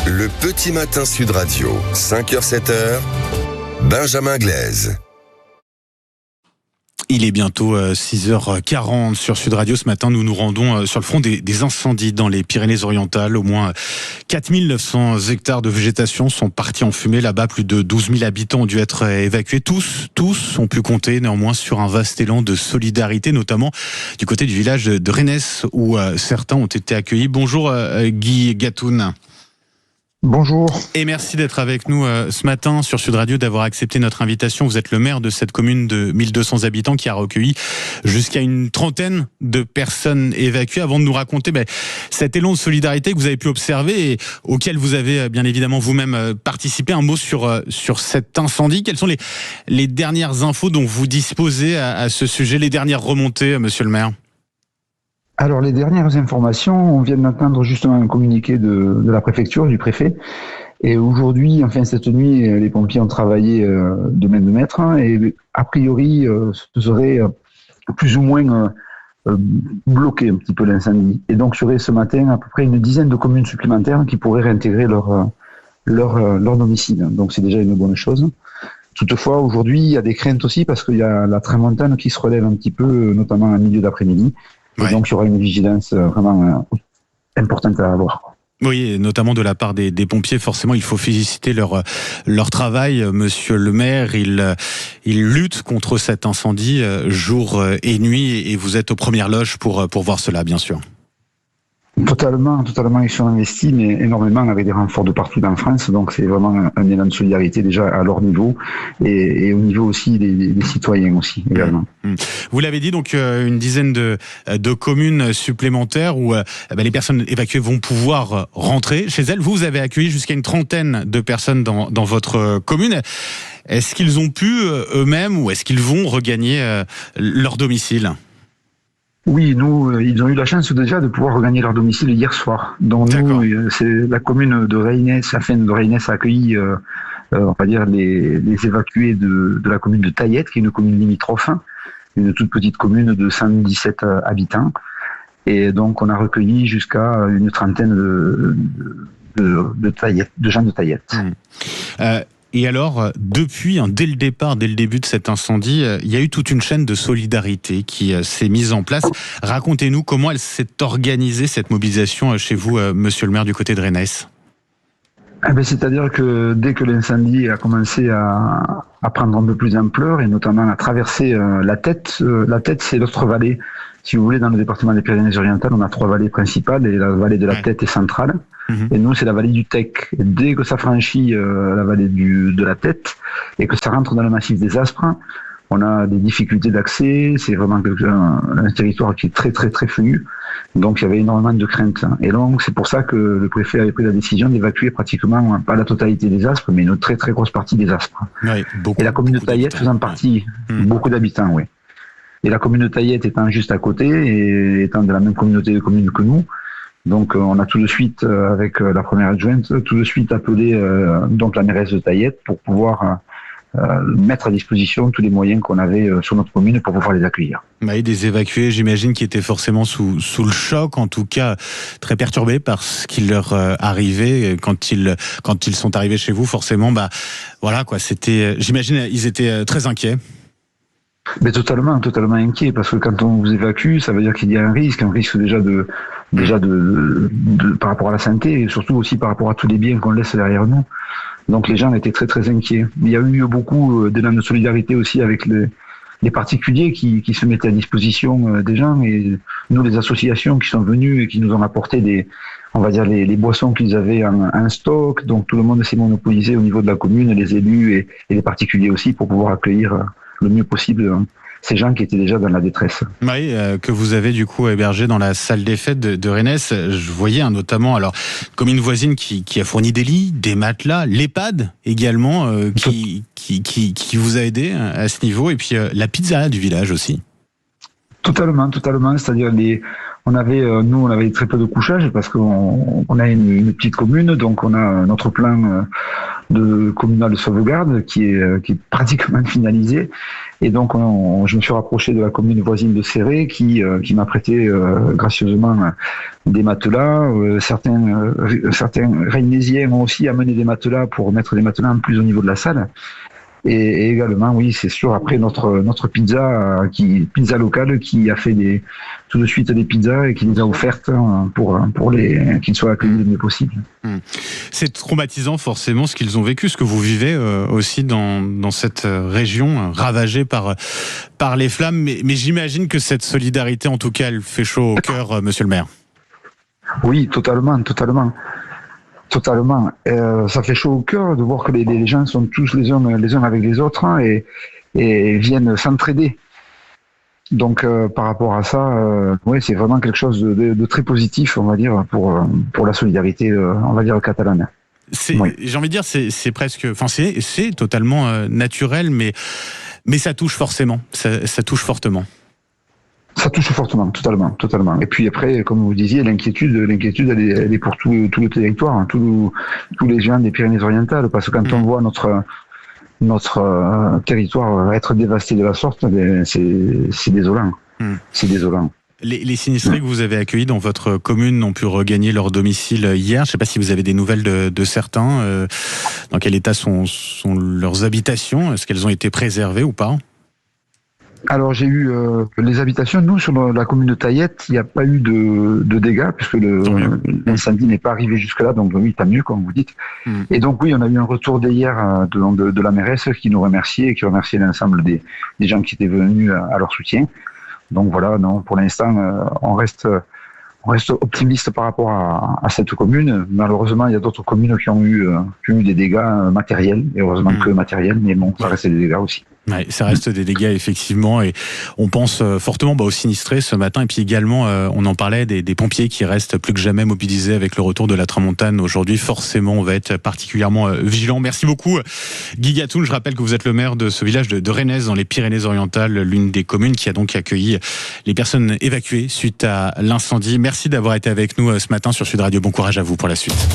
Le petit matin Sud Radio, 5h-7h, Benjamin Glaise. Il est bientôt 6h40 sur Sud Radio. Ce matin, nous nous rendons sur le front des incendies dans les Pyrénées-Orientales. Au moins 4900 hectares de végétation sont partis en fumée. Là-bas, plus de 12 000 habitants ont dû être évacués. Tous ont pu compter néanmoins sur un vaste élan de solidarité, notamment du côté du village de Rennes, où certains ont été accueillis. Bonjour Guy Gatoun. Bonjour. Et merci d'être avec nous ce matin sur Sud Radio, d'avoir accepté notre invitation. Vous êtes le maire de cette commune de 1200 habitants qui a recueilli jusqu'à une trentaine de personnes évacuées. Avant de nous raconter cet élan de solidarité que vous avez pu observer et auquel vous avez bien évidemment vous-même participé, un mot sur cet incendie. Quelles sont les dernières infos dont vous disposez à ce sujet, les dernières remontées, monsieur le maire ? Alors, les dernières informations, on vient d'entendre justement un communiqué de la préfecture, du préfet. Et aujourd'hui, enfin cette nuit, les pompiers ont travaillé de main de maître. Et a priori, ce serait plus ou moins bloqué un petit peu l'incendie. Et donc, serait ce matin à peu près une dizaine de communes supplémentaires qui pourraient réintégrer leur domicile. Donc, c'est déjà une bonne chose. Toutefois, aujourd'hui, il y a des craintes aussi parce qu'il y a la tramontane qui se relève un petit peu, notamment en milieu d'après-midi. Et donc, il y aura une vigilance vraiment importante à avoir. Oui, et notamment de la part des pompiers. Forcément, il faut féliciter leur travail. Monsieur le maire, il lutte contre cet incendie jour et nuit. Et vous êtes aux premières loges pour voir cela, bien sûr. Totalement, ils sont investis, mais énormément avec des renforts de partout en France. Donc c'est vraiment un élan de solidarité déjà à leur niveau et au niveau aussi des citoyens aussi également. Vous l'avez dit, donc une dizaine de communes supplémentaires où les personnes évacuées vont pouvoir rentrer chez elles. Vous avez accueilli jusqu'à une trentaine de personnes dans votre commune. Est-ce qu'ils ont pu eux-mêmes ou est-ce qu'ils vont regagner leur domicile ? Oui, nous, ils ont eu la chance déjà de pouvoir regagner leur domicile hier soir. Donc nous, c'est la commune de Rennes, a accueilli, on va dire, les évacués de la commune de Taillette, qui est une commune limitrophe, une toute petite commune de 117 habitants. Et donc on a recueilli jusqu'à une trentaine de gens de Taillette. Et alors, depuis, dès le début de cet incendie, il y a eu toute une chaîne de solidarité qui s'est mise en place. Racontez-nous comment elle s'est organisée, cette mobilisation chez vous, monsieur le maire, du côté de Rennes. C'est-à-dire que dès que l'incendie a commencé à prendre un peu plus d'ampleur et notamment à traverser la tête, c'est l'autre vallée. Si vous voulez, dans le département des Pyrénées-Orientales, on a 3 vallées principales et la vallée de la Tête est centrale. Et nous, c'est la vallée du Tech. Et dès que ça franchit la vallée de la Tête et que ça rentre dans le massif des Aspres, on a des difficultés d'accès. C'est vraiment un territoire qui est très, très, très fluide. Donc, il y avait énormément de craintes. Et donc, c'est pour ça que le préfet avait pris la décision d'évacuer pratiquement, pas la totalité des Aspres, mais une très, très grosse partie des Aspres. Oui, et la commune de Taillette faisant partie, beaucoup d'habitants, oui. Et la commune de Taillette étant juste à côté et étant de la même communauté de communes que nous. Donc on a tout de suite, avec la première adjointe, appelé donc la mairesse de Taillette pour pouvoir mettre à disposition tous les moyens qu'on avait sur notre commune pour pouvoir les accueillir. Des évacués, j'imagine, qui étaient forcément sous le choc, en tout cas très perturbés par ce qui leur arrivait quand ils sont arrivés chez vous. Forcément, c'était, j'imagine, ils étaient très inquiets. Mais totalement inquiet, parce que quand on vous évacue, ça veut dire qu'il y a un risque déjà de par rapport à la santé, et surtout aussi par rapport à tous les biens qu'on laisse derrière nous. Donc les gens étaient très très inquiets. Il y a eu beaucoup d'élan de solidarité aussi avec les particuliers qui se mettaient à disposition des gens, et nous, les associations qui sont venues et qui nous ont apporté les boissons qu'ils avaient en stock. Donc tout le monde s'est monopolisé au niveau de la commune, les élus et les particuliers aussi, pour pouvoir accueillir le mieux possible ces gens qui étaient déjà dans la détresse. Oui, que vous avez du coup hébergé dans la salle des fêtes de Rennes. Je voyais notamment, comme une voisine qui a fourni des lits, des matelas, l'EHPAD également, qui vous a aidé à ce niveau, et puis la pizza du village aussi. Totalement. C'est-à-dire on avait très peu de couchage parce qu'on a une petite commune, donc on a notre plan communal de sauvegarde qui est pratiquement finalisé. Et donc, je me suis rapproché de la commune voisine de Céré qui m'a prêté gracieusement des matelas. Certains Reynésiens ont aussi amené des matelas pour mettre des matelas en plus au niveau de la salle. Et également, oui, c'est sûr, après notre pizza locale qui a fait tout de suite des pizzas et qui nous a offertes pour qu'ils soient accueillis le mieux possible. C'est traumatisant forcément ce qu'ils ont vécu, ce que vous vivez aussi dans cette région ravagée par les flammes. Mais j'imagine que cette solidarité, en tout cas, elle fait chaud au cœur, monsieur le maire. Oui, totalement. Ça fait chaud au cœur de voir que les gens sont tous les uns avec les autres et viennent s'entraider. Donc par rapport à ça, c'est vraiment quelque chose de très positif, on va dire, pour la solidarité, on va dire, catalane. J'ai envie de dire, c'est presque, enfin c'est totalement naturel, mais ça touche forcément, ça touche fortement. Ça touche fortement, totalement. Et puis après, comme vous disiez, l'inquiétude, elle est pour tout le territoire, hein, tous les gens des Pyrénées-Orientales, parce que quand on voit notre territoire être dévasté de la sorte, c'est désolant. C'est désolant. Les sinistrés que vous avez accueillis dans votre commune ont pu regagner leur domicile hier. Je ne sais pas si vous avez des nouvelles de certains. Dans quel état sont leurs habitations? Est-ce qu'elles ont été préservées ou pas? Alors j'ai eu les habitations. Nous, sur la commune de Taillette, il n'y a pas eu de dégâts puisque l'incendie n'est pas arrivé jusque-là. Donc oui, tant mieux, comme vous dites. Et donc oui, on a eu un retour d'hier de la mairesse qui nous remerciait et qui remerciait l'ensemble des gens qui étaient venus à leur soutien. Donc voilà, non, pour l'instant, on reste optimiste par rapport à cette commune. Malheureusement, il y a d'autres communes qui ont eu des dégâts matériels, et heureusement que matériels, mais bon, ça reste des dégâts aussi. Ouais, ça reste des dégâts effectivement, et on pense fortement aux sinistrés ce matin, et puis également on en parlait des pompiers qui restent plus que jamais mobilisés avec le retour de la tramontane aujourd'hui. Forcément, on va être particulièrement vigilant. Merci beaucoup, Guy Gatoun. Je rappelle que vous êtes le maire de ce village de Reynès dans les Pyrénées-Orientales, l'une des communes qui a donc accueilli les personnes évacuées suite à l'incendie. Merci d'avoir été avec nous ce matin sur Sud Radio. Bon courage à vous pour la suite.